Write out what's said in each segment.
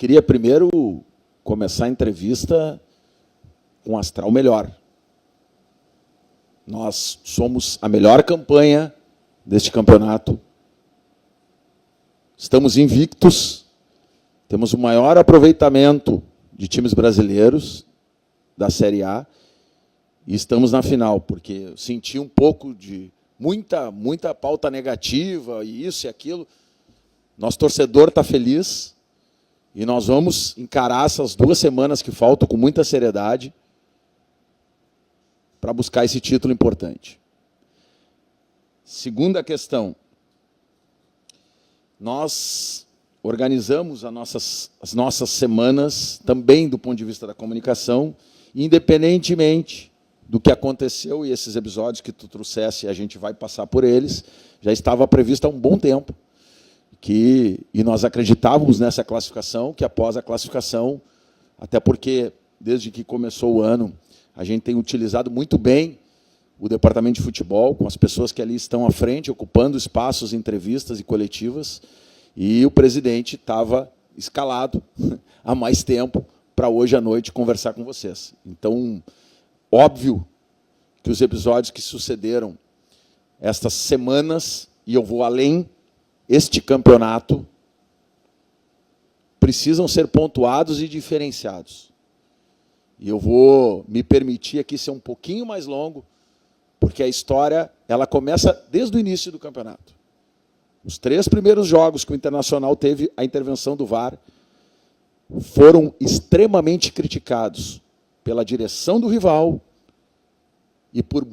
queria primeiro começar a entrevista com um astral melhor. Nós somos a melhor campanha deste campeonato. Estamos invictos. Temos o maior aproveitamento de times brasileiros da Série A. E estamos na final, porque eu senti um pouco de muita pauta negativa, e isso e aquilo. Nosso torcedor está feliz. E nós vamos encarar essas 2 semanas que faltam com muita seriedade para buscar esse título importante. Segunda questão. Nós organizamos as nossas semanas também do ponto de vista da comunicação, independentemente do que aconteceu, e esses episódios que tu trouxesse, a gente vai passar por eles, já estava previsto há um bom tempo. E nós acreditávamos nessa classificação, que após a classificação, até porque, desde que começou o ano, a gente tem utilizado muito bem o departamento de futebol, com as pessoas que ali estão à frente, ocupando espaços, entrevistas e coletivas, e o presidente estava escalado há mais tempo para hoje à noite conversar com vocês. Então, óbvio que os episódios que sucederam estas semanas, e eu vou além, este campeonato, precisam ser pontuados e diferenciados. E eu vou me permitir aqui ser um pouquinho mais longo, porque a história ela começa desde o início do campeonato. Os 3 primeiros jogos que o Internacional teve a intervenção do VAR foram extremamente criticados pela direção do rival e por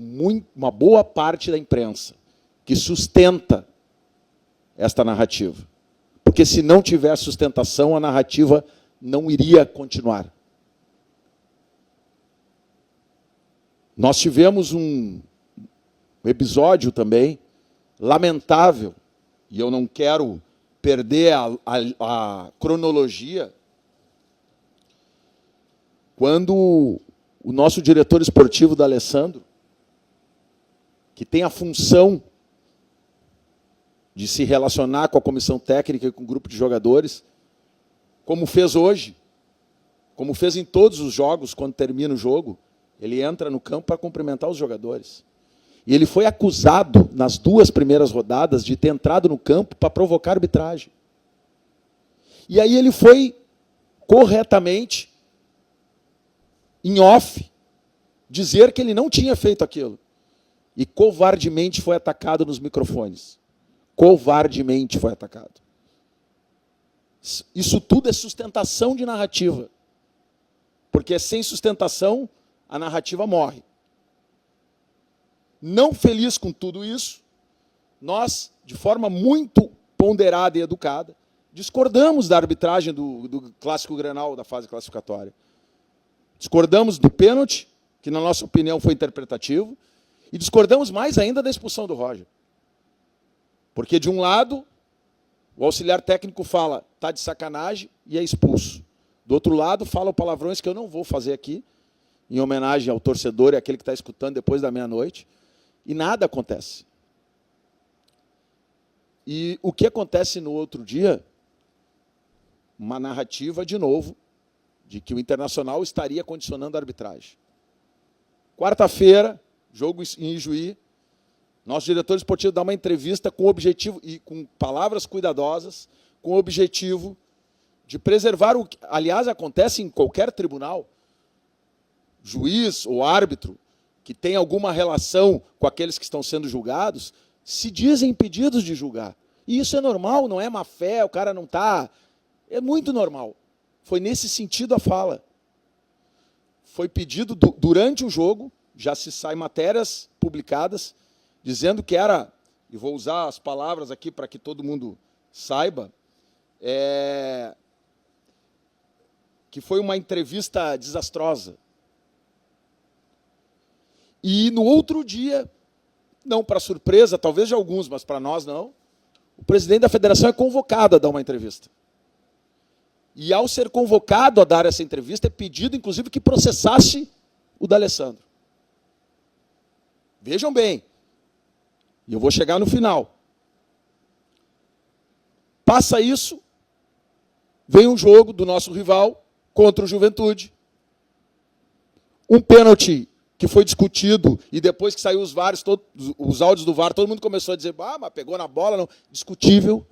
uma boa parte da imprensa, que sustenta esta narrativa. Porque se não tiver sustentação, a narrativa não iria continuar. Nós tivemos um episódio também lamentável, e eu não quero perder a cronologia, quando o nosso diretor esportivo, D'Alessandro, que tem a função de se relacionar com a comissão técnica e com o grupo de jogadores, como fez hoje, como fez em todos os jogos, quando termina o jogo, ele entra no campo para cumprimentar os jogadores. E ele foi acusado, nas 2 primeiras rodadas, de ter entrado no campo para provocar arbitragem. E aí ele foi, corretamente, em off, dizer que ele não tinha feito aquilo. E covardemente foi atacado nos microfones. Covardemente foi atacado. Isso tudo é sustentação de narrativa. Porque sem sustentação, a narrativa morre. Não feliz com tudo isso, nós, de forma muito ponderada e educada, discordamos da arbitragem do Clássico Grenal, da fase classificatória. Discordamos do pênalti, que na nossa opinião foi interpretativo, e discordamos mais ainda da expulsão do Roger. Porque, de um lado, o auxiliar técnico fala, está de sacanagem, e é expulso. Do outro lado, fala palavrões que eu não vou fazer aqui, em homenagem ao torcedor e àquele que está escutando depois da meia-noite, e nada acontece. E o que acontece no outro dia? Uma narrativa, de novo, de que o Internacional estaria condicionando a arbitragem. Quarta-feira, jogo em Ijuí, nosso diretor esportivo dá uma entrevista com o objetivo, e com palavras cuidadosas, com o objetivo de preservar o que, aliás, acontece em qualquer tribunal, juiz ou árbitro, que tem alguma relação com aqueles que estão sendo julgados, se dizem impedidos de julgar. E isso é normal, não é má fé, o cara não está... É muito normal. Foi nesse sentido a fala. Foi pedido durante o jogo, já se saem matérias publicadas, dizendo que era, e vou usar as palavras aqui para que todo mundo saiba, que foi uma entrevista desastrosa. E no outro dia, não para surpresa, talvez de alguns, mas para nós não, o presidente da federação é convocado a dar uma entrevista. E ao ser convocado a dar essa entrevista, é pedido, inclusive, que processasse o D'Alessandro. Vejam bem, e eu vou chegar no final. Passa isso, Vem um jogo do nosso rival contra o Juventude. Um pênalti que foi discutido, e depois que saiu os VARs, os áudios do VAR, todo mundo começou a dizer, mas pegou na bola, não. Discutível.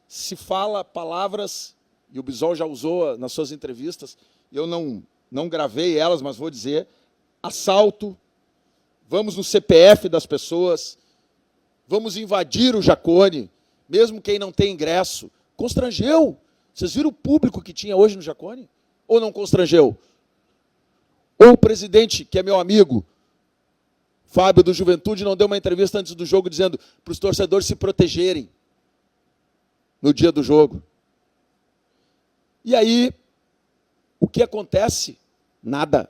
Se fala palavras, e o Bisol já usou nas suas entrevistas, eu não gravei elas, mas vou dizer, assalto, vamos no CPF das pessoas, vamos invadir o Jacone, mesmo quem não tem ingresso. Constrangeu. Vocês viram o público que tinha hoje no Jacone? Ou não constrangeu? Ou o presidente, que é meu amigo, Fábio do Juventude, não deu uma entrevista antes do jogo dizendo para os torcedores se protegerem no dia do jogo. E aí, o que acontece? Nada.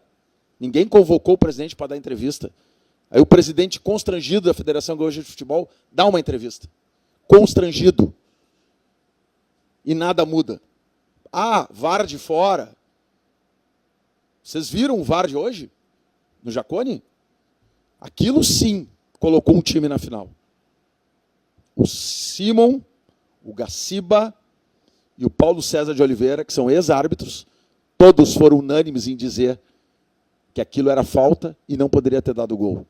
Ninguém convocou o presidente para dar entrevista. Aí o presidente, constrangido da Federação Gaúcha de Futebol, dá uma entrevista. Constrangido. E nada muda. VAR de fora. Vocês viram o VAR de hoje? No Jacone? Aquilo sim colocou um time na final. O Simon, o Gaciba e o Paulo César de Oliveira, que são ex-árbitros, todos foram unânimes em dizer que aquilo era falta e não poderia ter dado gol.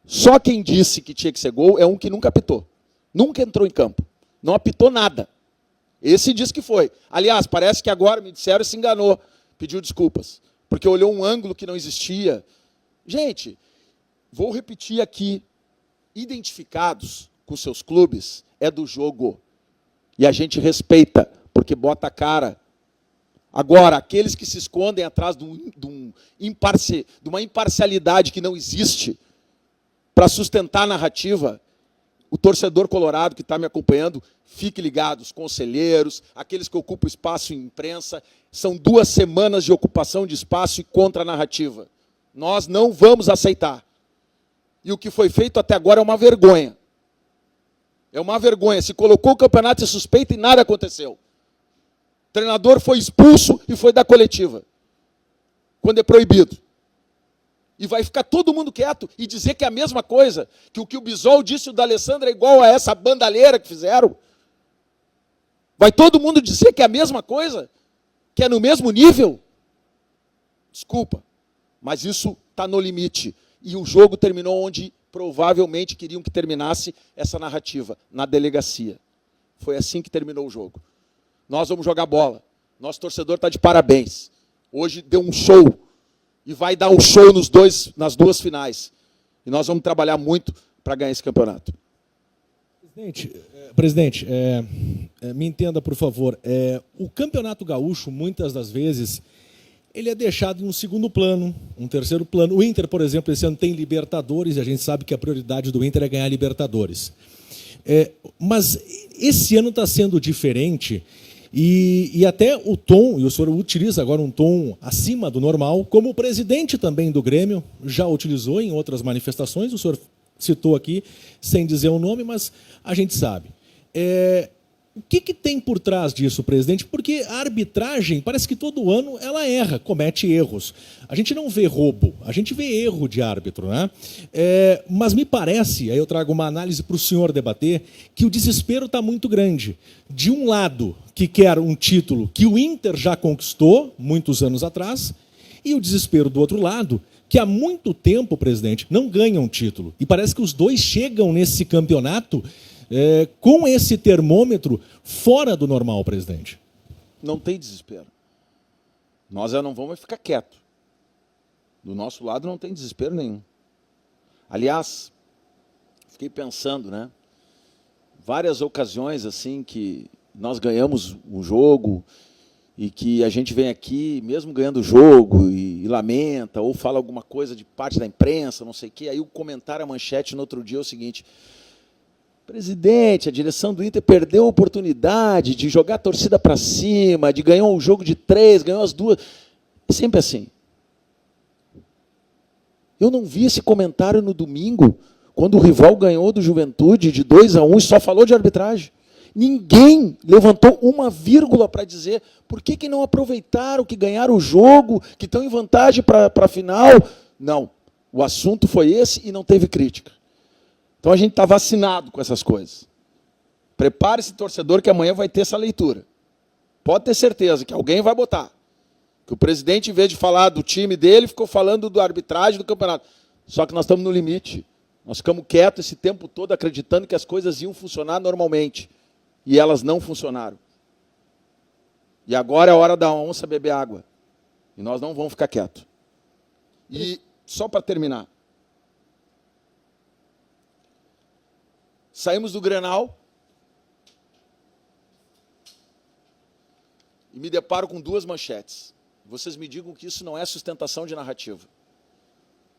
Só quem disse que tinha que ser gol é um que nunca apitou. Nunca entrou em campo. Não apitou nada. Esse disse que foi. Aliás, parece que agora me disseram e se enganou. Pediu desculpas. Porque olhou um ângulo que não existia. Gente, vou repetir aqui. Identificados com seus clubes é do jogo. E a gente respeita, porque bota a cara. Agora, aqueles que se escondem atrás de uma imparcialidade que não existe para sustentar a narrativa, o torcedor colorado que está me acompanhando, fique ligado, os conselheiros, aqueles que ocupam espaço em imprensa, são 2 semanas de ocupação de espaço e contra-narrativa. Nós não vamos aceitar. E o que foi feito até agora é uma vergonha. É uma vergonha. Se colocou o campeonato em suspeita e nada aconteceu. O treinador foi expulso e foi da coletiva, quando é proibido. E vai ficar todo mundo quieto e dizer que é a mesma coisa, que o Bisol disse o D'Alessandro é igual a essa bandalheira que fizeram. Vai todo mundo dizer que é a mesma coisa? Que é no mesmo nível? Desculpa, mas isso está no limite. E o jogo terminou onde provavelmente queriam que terminasse essa narrativa, na delegacia. Foi assim que terminou o jogo. Nós vamos jogar bola. Nosso torcedor está de parabéns. Hoje deu um show. E vai dar um show nas 2 finais. E nós vamos trabalhar muito para ganhar esse campeonato. Presidente, me entenda, por favor. O Campeonato Gaúcho, muitas das vezes, ele é deixado em um segundo plano, um terceiro plano. O Inter, por exemplo, esse ano tem Libertadores, e a gente sabe que a prioridade do Inter é ganhar Libertadores. Mas esse ano está sendo diferente. E até o tom, e o senhor utiliza agora um tom acima do normal, como o presidente também do Grêmio já utilizou em outras manifestações, o senhor citou aqui, sem dizer o nome, mas a gente sabe. O que tem por trás disso, presidente? Porque a arbitragem, parece que todo ano ela erra, comete erros. A gente não vê roubo, a gente vê erro de árbitro, né? Mas me parece, aí eu trago uma análise para o senhor debater, que o desespero está muito grande. De um lado, que quer um título que o Inter já conquistou, muitos anos atrás, e o desespero do outro lado, que há muito tempo, presidente, não ganha um título. E parece que os dois chegam nesse campeonato com esse termômetro fora do normal, presidente. Não tem desespero. Nós já não vamos ficar quietos. Do nosso lado não tem desespero nenhum. Aliás, fiquei pensando, né? Várias ocasiões assim que nós ganhamos um jogo e que a gente vem aqui, mesmo ganhando o jogo, e lamenta, ou fala alguma coisa de parte da imprensa, não sei o quê, aí o comentário, a manchete no outro dia é o seguinte: presidente, a direção do Inter perdeu a oportunidade de jogar a torcida para cima, de ganhar um jogo de 3, ganhou as 2. É sempre assim. Eu não vi esse comentário no domingo, quando o rival ganhou do Juventude de 2-1 e só falou de arbitragem. Ninguém levantou uma vírgula para dizer por que não aproveitaram, que ganharam o jogo, que estão em vantagem para a final. Não, o assunto foi esse e não teve crítica. Então a gente está vacinado com essas coisas. Prepare-se, torcedor, que amanhã vai ter essa leitura. Pode ter certeza que alguém vai botar. Que o presidente, em vez de falar do time dele, ficou falando do arbitragem do campeonato. Só que nós estamos no limite. Nós ficamos quietos esse tempo todo acreditando que as coisas iam funcionar normalmente. E elas não funcionaram. E agora é a hora da onça beber água. E nós não vamos ficar quietos. E só para terminar. Saímos do Grenal e me deparo com duas manchetes. Vocês me digam que isso não é sustentação de narrativa.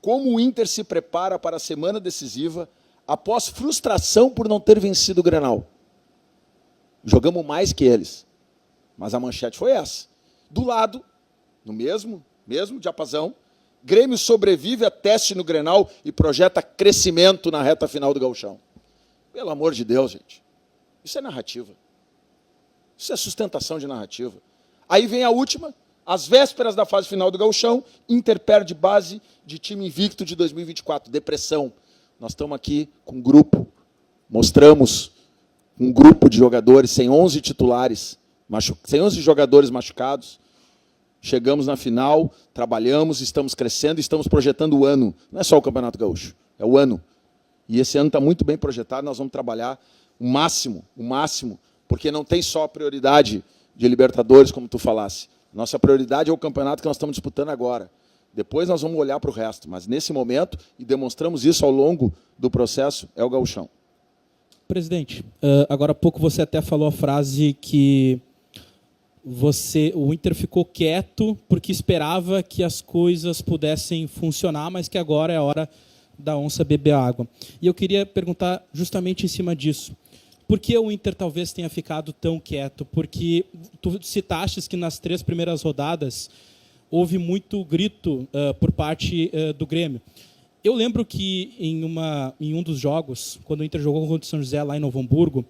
Como o Inter se prepara para a semana decisiva após frustração por não ter vencido o Grenal? Jogamos mais que eles. Mas a manchete foi essa. Do lado, no mesmo diapasão, Grêmio sobrevive a teste no Grenal e projeta crescimento na reta final do Gauchão. Pelo amor de Deus, gente. Isso é narrativa. Isso é sustentação de narrativa. Aí vem a última, às vésperas da fase final do Gauchão, Inter perde base de time invicto de 2024. Depressão. Nós estamos aqui com um grupo, mostramos um grupo de jogadores, sem 11 titulares, sem 11 jogadores machucados. Chegamos na final, trabalhamos, estamos crescendo, estamos projetando o ano. Não é só o Campeonato Gaúcho, é o ano. E esse ano está muito bem projetado, nós vamos trabalhar o máximo, porque não tem só a prioridade de Libertadores, como tu falasse. Nossa prioridade é o campeonato que nós estamos disputando agora. Depois nós vamos olhar para o resto, mas nesse momento, e demonstramos isso ao longo do processo, é o Gauchão. Presidente, agora há pouco você até falou a frase que o Inter ficou quieto porque esperava que as coisas pudessem funcionar, mas que agora é a hora da onça beber água. E eu queria perguntar justamente em cima disso. Por que o Inter talvez tenha ficado tão quieto? Porque tu citaste que nas 3 primeiras rodadas houve muito grito por parte do Grêmio. Eu lembro que em um dos jogos, quando o Inter jogou contra o São José lá em Novo Hamburgo,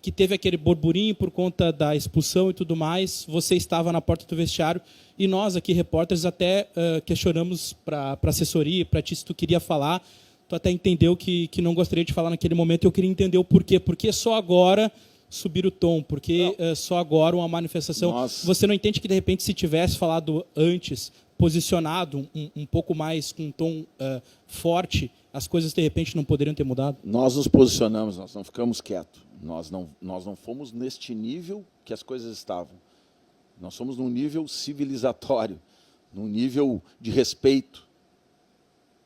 que teve aquele burburinho por conta da expulsão e tudo mais, você estava na porta do vestiário e nós aqui, repórteres, até questionamos para a assessoria, para ti, se tu queria falar, tu até entendeu que não gostaria de falar naquele momento, eu queria entender o porquê. Por que só agora subir o tom? Por que só agora uma manifestação? Nossa. Você não entende que, de repente, se tivesse falado antes, posicionado um pouco mais com um tom forte, as coisas, de repente, não poderiam ter mudado? Nós nos posicionamos, nós não ficamos quietos. Nós não fomos neste nível que as coisas estavam. Nós somos num nível civilizatório, num nível de respeito,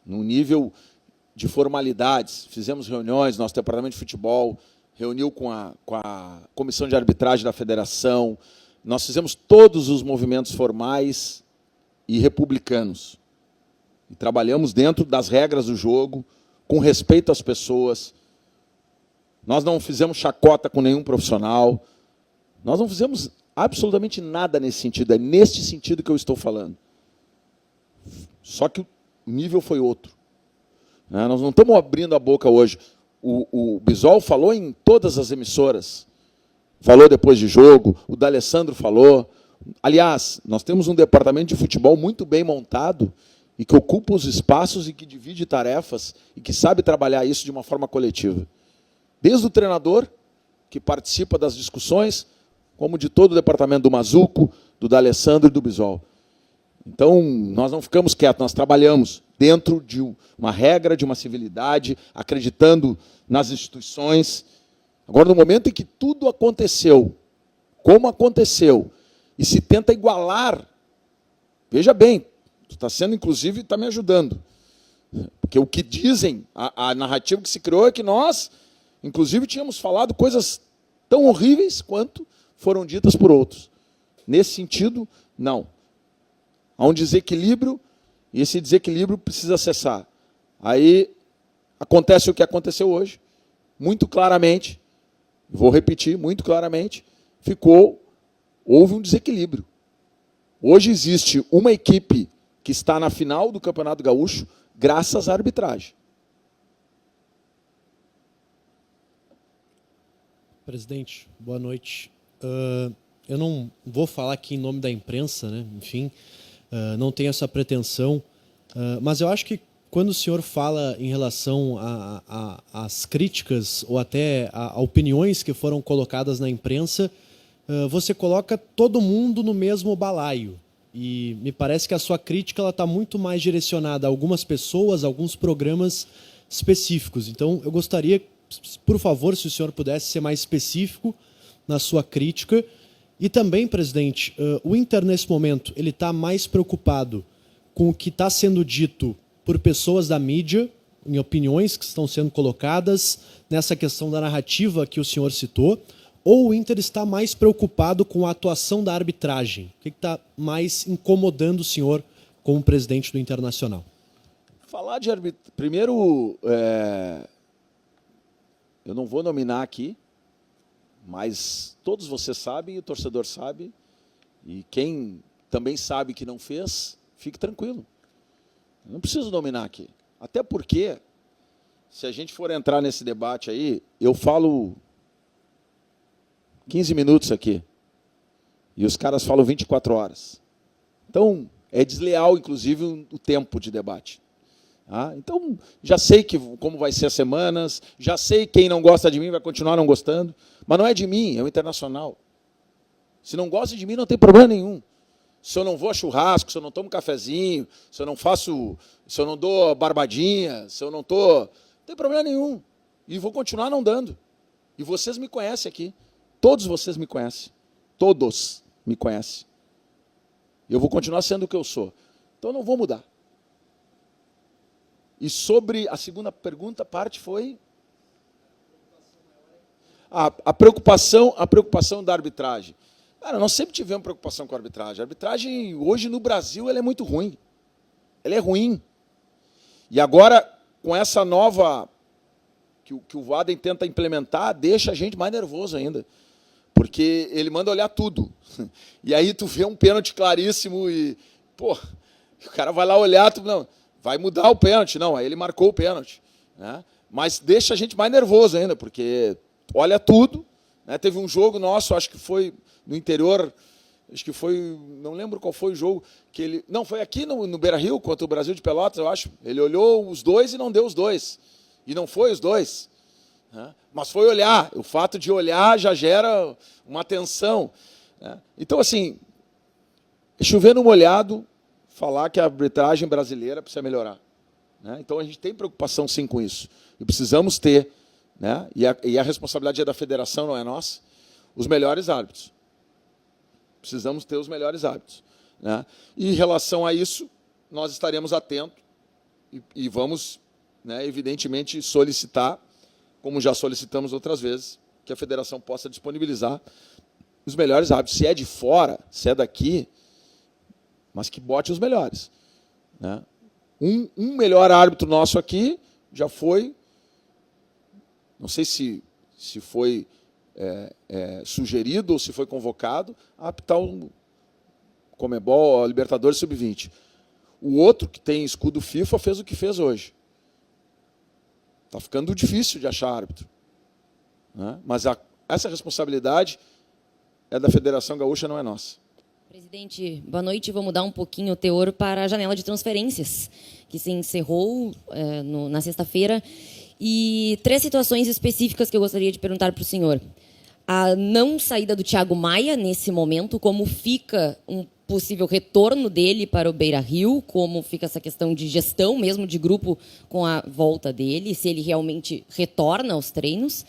num nível de formalidades. Fizemos reuniões, nosso departamento de futebol reuniu com a comissão de arbitragem da federação. Nós fizemos todos os movimentos formais e republicanos. E trabalhamos dentro das regras do jogo, com respeito às pessoas. Nós não fizemos chacota com nenhum profissional. Nós não fizemos absolutamente nada nesse sentido. É neste sentido que eu estou falando. Só que o nível foi outro. Nós não estamos abrindo a boca hoje. O Bisol falou em todas as emissoras. Falou depois de jogo. O D'Alessandro falou. Aliás, nós temos um departamento de futebol muito bem montado e que ocupa os espaços e que divide tarefas e que sabe trabalhar isso de uma forma coletiva. Desde o treinador, que participa das discussões, como de todo o departamento do Mazuco, do D'Alessandro e do Bisol. Então, nós não ficamos quietos, nós trabalhamos dentro de uma regra, de uma civilidade, acreditando nas instituições. Agora, no momento em que tudo aconteceu, como aconteceu, e se tenta igualar, veja bem, tu está sendo, inclusive, está me ajudando. Porque o que dizem, a narrativa que se criou é que nós, inclusive, tínhamos falado coisas tão horríveis quanto foram ditas por outros. Nesse sentido, não. Há um desequilíbrio, e esse desequilíbrio precisa cessar. Aí acontece o que aconteceu hoje, muito claramente, vou repetir, muito claramente, houve um desequilíbrio. Hoje existe uma equipe que está na final do Campeonato Gaúcho graças à arbitragem. Presidente, boa noite. Eu não vou falar aqui em nome da imprensa, né? Enfim, não tenho essa pretensão, mas eu acho que quando o senhor fala em relação às críticas ou até a opiniões que foram colocadas na imprensa, você coloca todo mundo no mesmo balaio. E me parece que a sua crítica está muito mais direcionada a algumas pessoas, a alguns programas específicos. Então, eu gostaria, por favor, se o senhor pudesse ser mais específico na sua crítica. E também, presidente, o Inter, nesse momento, ele está mais preocupado com o que está sendo dito por pessoas da mídia, em opiniões que estão sendo colocadas, nessa questão da narrativa que o senhor citou, ou o Inter está mais preocupado com a atuação da arbitragem? O que está mais incomodando o senhor como presidente do Internacional? Falar de arbitragem... Primeiro, eu não vou nominar aqui, mas todos vocês sabem, o torcedor sabe, e quem também sabe que não fez, fique tranquilo. Eu não preciso nominar aqui. Até porque, se a gente for entrar nesse debate aí, eu falo 15 minutos aqui. E os caras falam 24 horas. Então, é desleal, inclusive, o tempo de debate. Ah, então, já sei como vai ser as semanas, já sei quem não gosta de mim vai continuar não gostando, mas não é de mim, é o Internacional. Se não gosta de mim, não tem problema nenhum. Se eu não vou a churrasco, se eu não tomo cafezinho, se eu não dou barbadinha, se eu não tem problema nenhum. E vou continuar não dando. E vocês me conhecem aqui. Todos vocês me conhecem. Todos me conhecem. E eu vou continuar sendo o que eu sou. Então eu não vou mudar. E sobre a segunda pergunta, a parte foi a preocupação da arbitragem. Cara, nós sempre tivemos preocupação com a arbitragem. A arbitragem, hoje, no Brasil, ela é muito ruim. Ela é ruim. E agora, com essa nova que o Vaden tenta implementar, deixa a gente mais nervoso ainda. Porque ele manda olhar tudo. E aí tu vê um pênalti claríssimo e... Pô, o cara vai lá olhar, não, vai mudar o pênalti. Não, aí ele marcou o pênalti. Né? Mas deixa a gente mais nervoso ainda, porque olha tudo. Né? Teve um jogo nosso, acho que foi no interior, acho que foi, não lembro qual foi o jogo, que ele, não, foi aqui no Beira-Rio, contra o Brasil de Pelotas, eu acho. Ele olhou os dois e não deu os dois. E não foi os dois. Né? Mas foi olhar. O fato de olhar já gera uma tensão. Né? Então, assim, chover no molhado, falar que a arbitragem brasileira precisa melhorar. Né? Então, a gente tem preocupação, sim, com isso. E precisamos ter, né? E a responsabilidade é da federação, não é nossa, os melhores árbitros. Precisamos ter os melhores árbitros. Né? E em relação a isso, nós estaremos atentos e vamos, né, evidentemente, solicitar, como já solicitamos outras vezes, que a federação possa disponibilizar os melhores árbitros. Se é de fora, se é daqui, mas que bote os melhores. Né? Um melhor árbitro nosso aqui já foi, não sei se foi sugerido ou se foi convocado, a apitar o Conmebol, a Libertadores Sub-20. O outro, que tem escudo FIFA, fez o que fez hoje. Está ficando difícil de achar árbitro. Né? Mas essa responsabilidade é da Federação Gaúcha, não é nossa. Presidente, boa noite. Vou mudar um pouquinho o teor para a janela de transferências, que se encerrou na sexta-feira. E 3 situações específicas que eu gostaria de perguntar para o senhor. A não saída do Thiago Maia, nesse momento, como fica um possível retorno dele para o Beira-Rio, como fica essa questão de gestão mesmo de grupo com a volta dele, se ele realmente retorna aos treinos.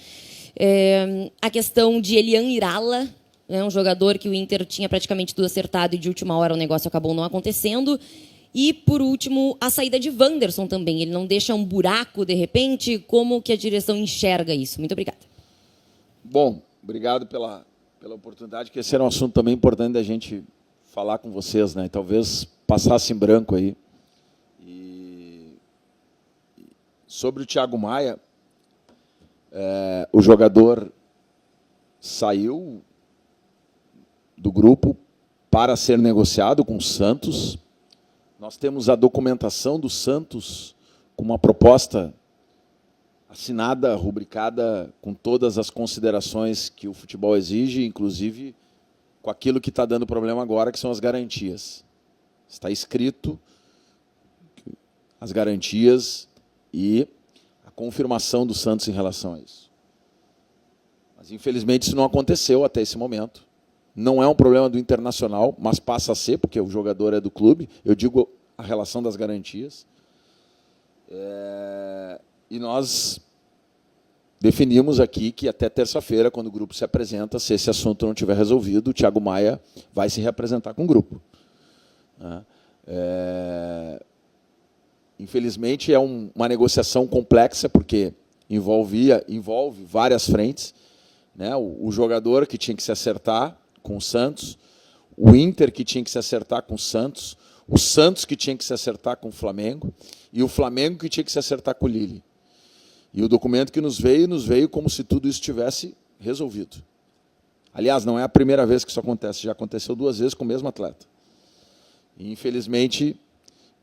A questão de Elian Irala, né, um jogador que o Inter tinha praticamente tudo acertado e de última hora o negócio acabou não acontecendo. E, por último, a saída de Wanderson também. Ele não deixa um buraco, de repente? Como que a direção enxerga isso? Muito obrigada. Bom, obrigado pela oportunidade, que esse era um assunto também importante da gente falar com vocês, né? Talvez passasse em branco aí. E sobre o Thiago Maia, o jogador saiu do grupo para ser negociado com o Santos. Nós temos a documentação do Santos com uma proposta assinada, rubricada, com todas as considerações que o futebol exige, inclusive com aquilo que está dando problema agora, que são as garantias. Está escrito as garantias e a confirmação do Santos em relação a isso. Mas, infelizmente, isso não aconteceu até esse momento. Não é um problema do Internacional, mas passa a ser, porque o jogador é do clube. Eu digo a relação das garantias. E nós definimos aqui que até terça-feira, quando o grupo se apresenta, se esse assunto não tiver resolvido, o Thiago Maia vai se reapresentar com o grupo. Infelizmente, é uma negociação complexa, porque envolve várias frentes, né? O jogador que tinha que se acertar com o Santos, o Inter que tinha que se acertar com o Santos que tinha que se acertar com o Flamengo, e o Flamengo que tinha que se acertar com o Lille. E o documento que nos veio como se tudo isso tivesse resolvido. Aliás, não é a primeira vez que isso acontece, já aconteceu 2 vezes com o mesmo atleta. E, infelizmente,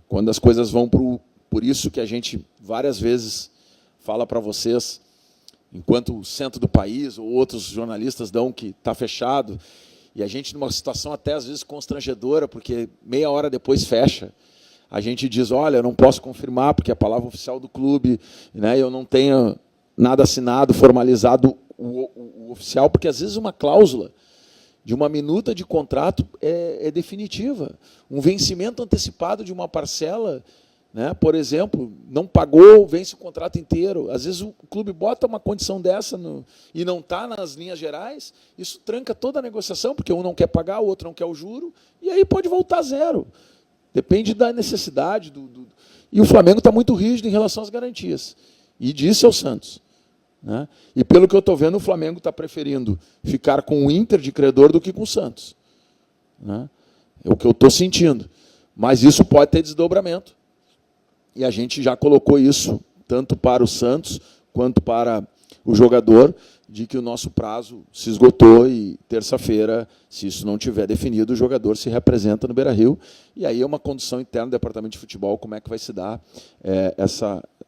quando as coisas vão por isso que a gente várias vezes fala para vocês, enquanto o centro do país ou outros jornalistas dão que está fechado, e a gente numa situação até às vezes constrangedora, porque meia hora depois fecha, a gente diz, olha, eu não posso confirmar, porque é a palavra oficial do clube, né, eu não tenho nada assinado, formalizado o oficial, porque às vezes uma cláusula de uma minuta de contrato é definitiva. Um vencimento antecipado de uma parcela, né, por exemplo, não pagou, vence o contrato inteiro. Às vezes o clube bota uma condição dessa e não está nas linhas gerais, isso tranca toda a negociação, porque um não quer pagar, o outro não quer o juro, e aí pode voltar a zero. Depende da necessidade. E o Flamengo está muito rígido em relação às garantias. E disse ao Santos. Né? E pelo que eu estou vendo, o Flamengo está preferindo ficar com o Inter de credor do que com o Santos. Né? É o que eu estou sentindo. Mas isso pode ter desdobramento. E a gente já colocou isso, tanto para o Santos quanto para o jogador, de que o nosso prazo se esgotou e terça-feira, se isso não tiver definido, o jogador se representa no Beira-Rio. E aí é uma condução interna do departamento de futebol, como é que vai se dar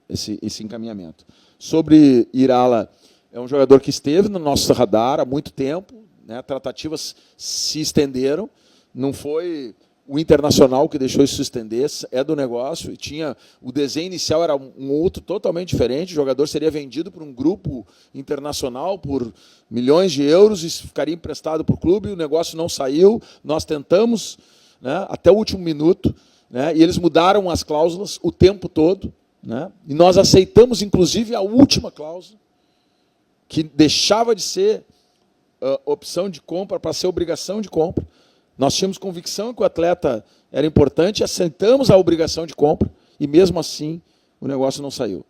esse encaminhamento. Sobre Irala, é um jogador que esteve no nosso radar há muito tempo, né? Tratativas se estenderam, não foi o Internacional que deixou isso se estender, é do negócio, e tinha o desenho inicial era um outro totalmente diferente, o jogador seria vendido por um grupo internacional por milhões de euros e ficaria emprestado para o clube, o negócio não saiu, nós tentamos, né, até o último minuto, né, e eles mudaram as cláusulas o tempo todo, né, e nós aceitamos, inclusive, a última cláusula, que deixava de ser opção de compra para ser obrigação de compra. Nós tínhamos convicção que o atleta era importante, aceitamos a obrigação de compra e, mesmo assim, o negócio não saiu.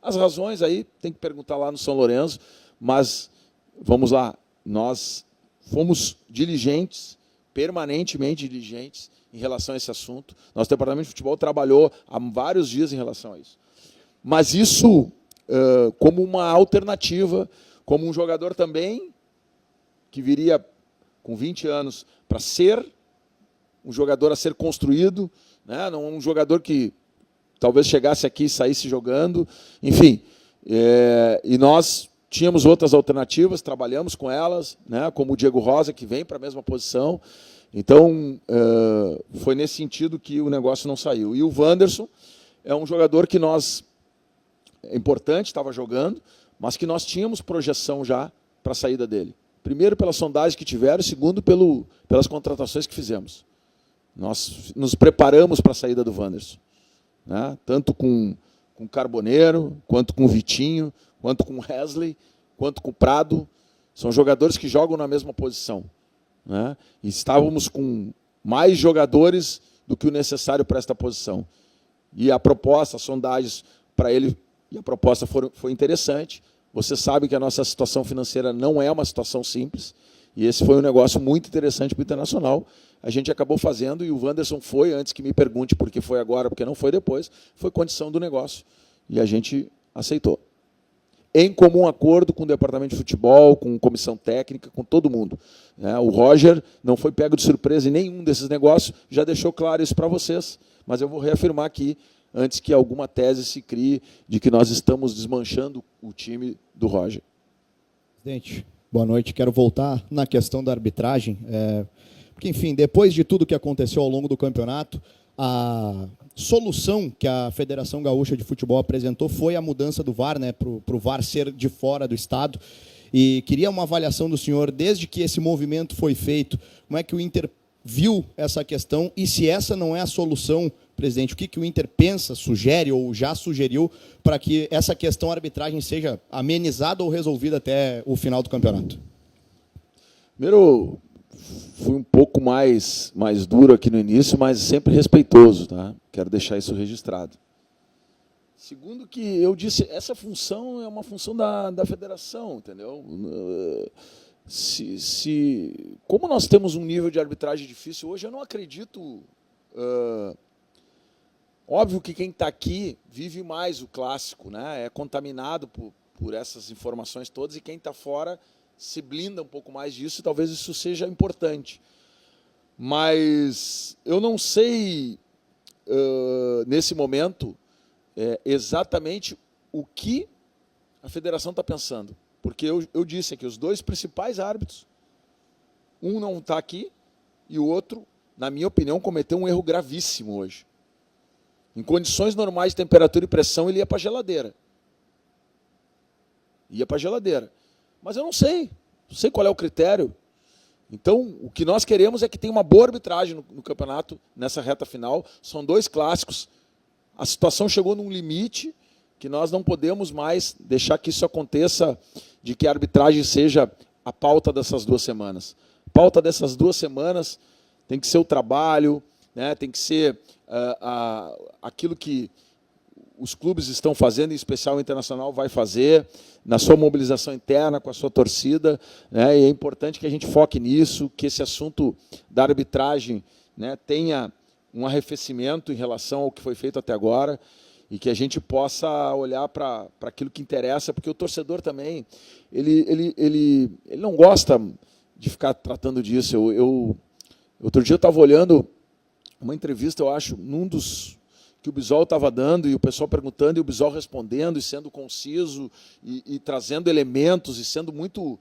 As razões aí tem que perguntar lá no São Lourenço, mas vamos lá, nós fomos diligentes, permanentemente diligentes em relação a esse assunto. Nosso departamento de futebol trabalhou há vários dias em relação a isso. Mas isso como uma alternativa, como um jogador também que viria com 20 anos para ser um jogador a ser construído, né? Não um jogador que talvez chegasse aqui e saísse jogando, enfim. E nós tínhamos outras alternativas, trabalhamos com elas, né? Como o Diego Rosa, que vem para a mesma posição. Então, foi nesse sentido que o negócio não saiu. E o Wanderson é um jogador que é importante, estava jogando, mas que nós tínhamos projeção já para a saída dele. Primeiro, pela sondagem que tiveram, segundo, pelas contratações que fizemos. Nós nos preparamos para a saída do Wanderson, né? Tanto com o Carboneiro, quanto com o Vitinho, quanto com o Wesley, quanto com o Prado. São jogadores que jogam na mesma posição, né? E estávamos com mais jogadores do que o necessário para esta posição. E a proposta, as sondagens para ele, e a proposta foi interessante. Você sabe que a nossa situação financeira não é uma situação simples, e esse foi um negócio muito interessante para o Internacional. A gente acabou fazendo, e o Wanderson foi, antes que me pergunte por que foi agora, porque não foi depois, foi condição do negócio, e a gente aceitou. Em comum acordo com o departamento de futebol, com comissão técnica, com todo mundo. O Roger não foi pego de surpresa em nenhum desses negócios, já deixou claro isso para vocês, mas eu vou reafirmar aqui, antes que alguma tese se crie de que nós estamos desmanchando o time do Roger. Presidente, boa noite. Quero voltar na questão da arbitragem, Porque, enfim, depois de tudo que aconteceu ao longo do campeonato, a solução que a Federação Gaúcha de Futebol apresentou foi a mudança do VAR, né, para o VAR ser de fora do estado. E queria uma avaliação do senhor, desde que esse movimento foi feito, como é que o Inter viu essa questão e se essa não é a solução, presidente, o que o Inter pensa, sugere ou já sugeriu para que essa questão arbitragem seja amenizada ou resolvida até o final do campeonato? Primeiro, fui um pouco mais duro aqui no início, mas sempre respeitoso, tá? Quero deixar isso registrado. Segundo que eu disse, essa função é uma função da federação, entendeu? Como nós temos um nível de arbitragem difícil hoje, eu não acredito... óbvio que quem está aqui vive mais o clássico, né? É contaminado por essas informações todas, e quem está fora se blinda um pouco mais disso, e talvez isso seja importante. Mas eu não sei, nesse momento, exatamente o que a federação está pensando. Porque eu disse aqui, os dois principais árbitros, um não está aqui e o outro, na minha opinião, cometeu um erro gravíssimo hoje. Em condições normais de temperatura e pressão, ele ia para a geladeira. Ia para a geladeira. Mas eu não sei qual é o critério. Então, o que nós queremos é que tenha uma boa arbitragem no campeonato, nessa reta final. São dois clássicos. A situação chegou num limite que nós não podemos mais deixar que isso aconteça, de que a arbitragem seja a pauta dessas 2 semanas. A pauta dessas 2 semanas tem que ser o trabalho, né? Tem que ser aquilo que os clubes estão fazendo, em especial o Internacional vai fazer, na sua mobilização interna, com a sua torcida, né? E é importante que a gente foque nisso, que esse assunto da arbitragem, né, tenha um arrefecimento em relação ao que foi feito até agora, e que a gente possa olhar para aquilo que interessa, porque o torcedor também, ele não gosta de ficar tratando disso. Outro dia eu estava olhando uma entrevista, eu acho, num dos que o Bisol estava dando, e o pessoal perguntando, e o Bisol respondendo, e sendo conciso, e trazendo elementos, e sendo muito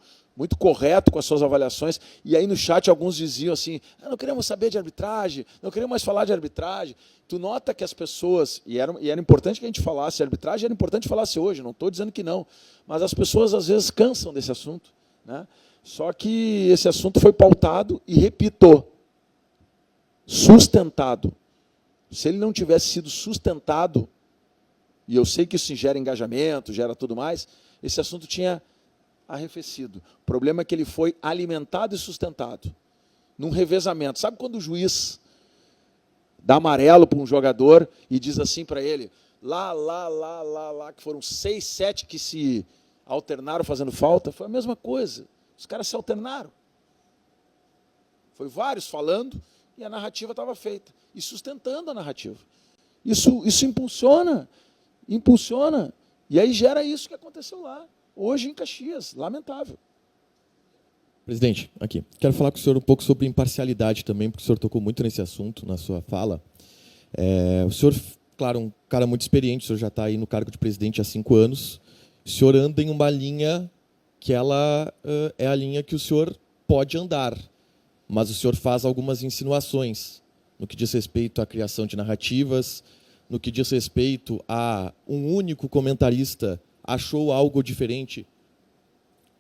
correto com as suas avaliações. E aí no chat alguns diziam assim, não queremos saber de arbitragem, não queremos mais falar de arbitragem. Tu nota que as pessoas, e era importante que a gente falasse de arbitragem, era importante que falasse hoje, não estou dizendo que não, mas as pessoas às vezes cansam desse assunto, né? Só que esse assunto foi pautado e, repito, sustentado. Se ele não tivesse sido sustentado, e eu sei que isso gera engajamento, gera tudo mais, esse assunto tinha arrefecido. O problema é que ele foi alimentado e sustentado, num revezamento. Sabe quando o juiz dá amarelo para um jogador e diz assim para ele, lá, que foram 6, 7 que se alternaram fazendo falta? Foi a mesma coisa. Os caras se alternaram. Foi vários falando e a narrativa estava feita. E sustentando a narrativa. Isso impulsiona. E aí gera isso que aconteceu lá. Hoje em Caxias. Lamentável. Presidente, aqui. Quero falar com o senhor um pouco sobre imparcialidade também, porque o senhor tocou muito nesse assunto na sua fala. O senhor, claro, um cara muito experiente, o senhor já está aí no cargo de presidente há 5 anos. O senhor anda em uma linha que ela é a linha que o senhor pode andar, mas o senhor faz algumas insinuações no que diz respeito à criação de narrativas, no que diz respeito a um único comentarista achou algo diferente,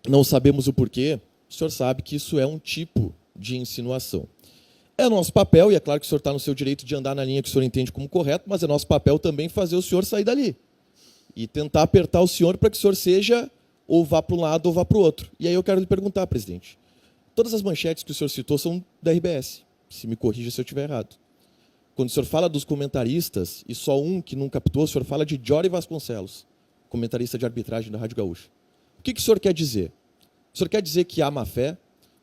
não sabemos o porquê. O senhor sabe que isso é um tipo de insinuação. É nosso papel, e é claro que o senhor está no seu direito de andar na linha que o senhor entende como correto, mas é nosso papel também fazer o senhor sair dali e tentar apertar o senhor para que o senhor seja ou vá para um lado ou vá para o outro. E aí eu quero lhe perguntar, presidente, todas as manchetes que o senhor citou são da RBS, se me corrija se eu estiver errado. Quando o senhor fala dos comentaristas, e só um que não captou, o senhor fala de Jory Vasconcelos, comentarista de arbitragem da Rádio Gaúcha. O que o senhor quer dizer? O senhor quer dizer que há má fé?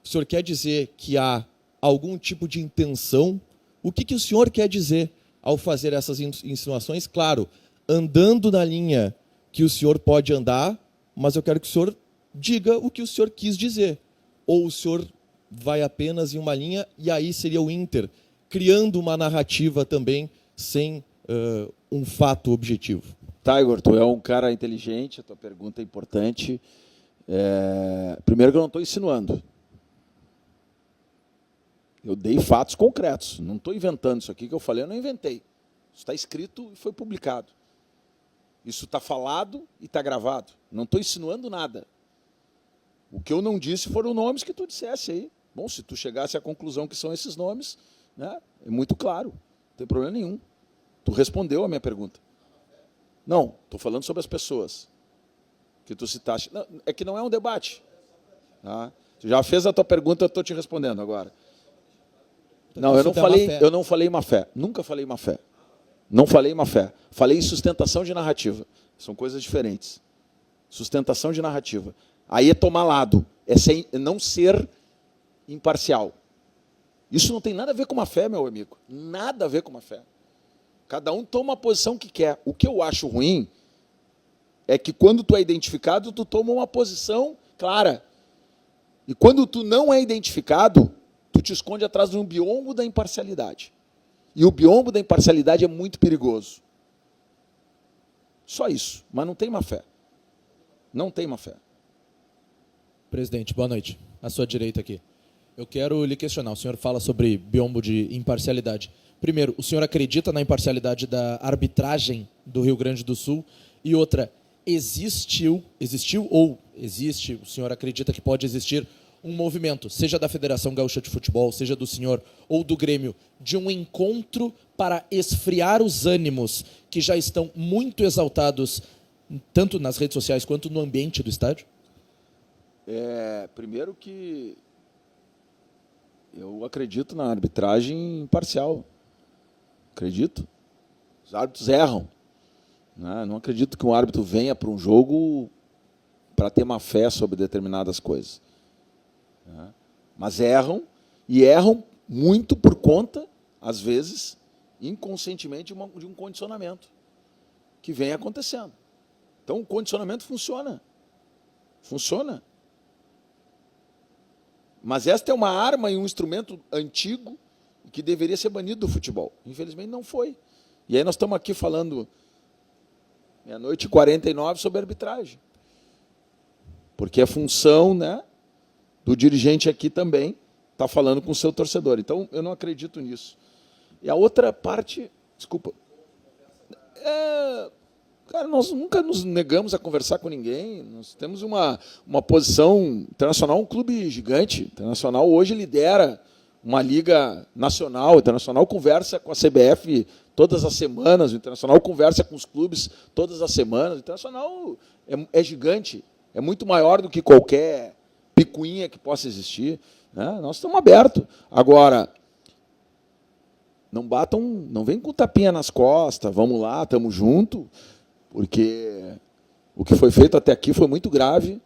O senhor quer dizer que há algum tipo de intenção? O que o senhor quer dizer ao fazer essas insinuações? Claro, andando na linha que o senhor pode andar, mas eu quero que o senhor diga o que o senhor quis dizer. Ou o senhor vai apenas em uma linha, e aí seria o Inter, criando uma narrativa também sem um fato objetivo. Tá, Igor, tu é um cara inteligente, a tua pergunta é importante. Primeiro que eu não estou insinuando. Eu dei fatos concretos. Não estou inventando isso aqui que eu falei, eu não inventei. Isso está escrito e foi publicado. Isso está falado e está gravado. Não estou insinuando nada. O que eu não disse foram nomes que tu dissesse aí. Bom, se tu chegasse à conclusão que são esses nomes, né, é muito claro. Não tem problema nenhum. Tu respondeu a minha pergunta. Não, estou falando sobre as pessoas que tu citaste. Não, é que não é um debate. Tá? Tu já fez a tua pergunta, eu estou te respondendo agora. Não, eu não falei má fé. Nunca falei má fé. Não falei má fé. Falei sustentação de narrativa. São coisas diferentes. Sustentação de narrativa. Aí é tomar lado. É não ser imparcial. Isso não tem nada a ver com má fé, meu amigo. Nada a ver com má fé. Cada um toma a posição que quer. O que eu acho ruim é que quando tu é identificado, tu toma uma posição clara. E quando tu não é identificado, tu te esconde atrás de um biombo da imparcialidade. E o biombo da imparcialidade é muito perigoso. Só isso. Mas não tem má fé. Não tem má fé. Presidente, boa noite. À sua direita aqui. Eu quero lhe questionar. O senhor fala sobre biombo de imparcialidade. Primeiro, o senhor acredita na imparcialidade da arbitragem do Rio Grande do Sul? E outra, existiu ou existe, o senhor acredita que pode existir um movimento, seja da Federação Gaúcha de Futebol, seja do senhor ou do Grêmio, de um encontro para esfriar os ânimos que já estão muito exaltados, tanto nas redes sociais quanto no ambiente do estádio? Primeiro que eu acredito na arbitragem imparcial. Acredito. Os árbitros erram. Não acredito que um árbitro venha para um jogo para ter má fé sobre determinadas coisas. Mas erram, e erram muito por conta, às vezes, inconscientemente, de um condicionamento que vem acontecendo. Então, o condicionamento funciona. Funciona. Mas esta é uma arma e um instrumento antigo que deveria ser banido do futebol. Infelizmente, não foi. E aí nós estamos aqui falando, 00:49, sobre arbitragem. Porque é função, né, do dirigente aqui também estar falando com o seu torcedor. Então, eu não acredito nisso. E a outra parte... Desculpa. Cara, nós nunca nos negamos a conversar com ninguém. Nós temos uma posição... Internacional é um clube gigante. Internacional hoje lidera uma liga nacional. O Internacional conversa com a CBF todas as semanas. O Internacional conversa com os clubes todas as semanas. O Internacional é gigante. É muito maior do que qualquer picuinha que possa existir. Né? Nós estamos abertos. Agora, não vem com tapinha nas costas, vamos lá, estamos juntos, porque o que foi feito até aqui foi muito grave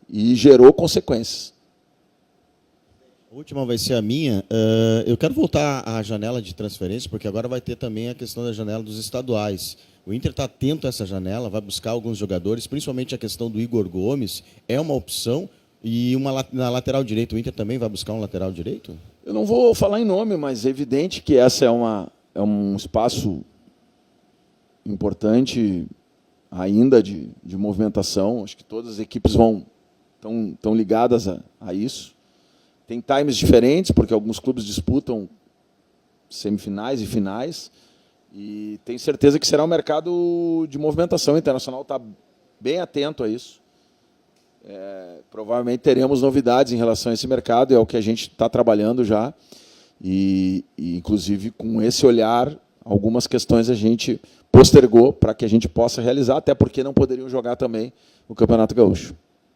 e gerou consequências. A última vai ser a minha. Eu quero voltar à janela de transferência, porque agora vai ter também a questão da janela dos estaduais. O Inter está atento a essa janela, vai buscar alguns jogadores, principalmente a questão do Igor Gomes, é uma opção. E na lateral direita, o Inter também vai buscar um lateral direito? Eu não vou falar em nome, mas é evidente que essa é um espaço importante ainda de movimentação. Acho que todas as equipes estão ligadas a isso. Tem times diferentes, porque alguns clubes disputam semifinais e finais. E tenho certeza que será um mercado de movimentação. O Internacional está bem atento a isso. Provavelmente teremos novidades em relação a esse mercado, é o que a gente está trabalhando já. E, inclusive, com esse olhar, algumas questões a gente postergou para que a gente possa realizar, até porque não poderiam jogar também o Campeonato Gaúcho.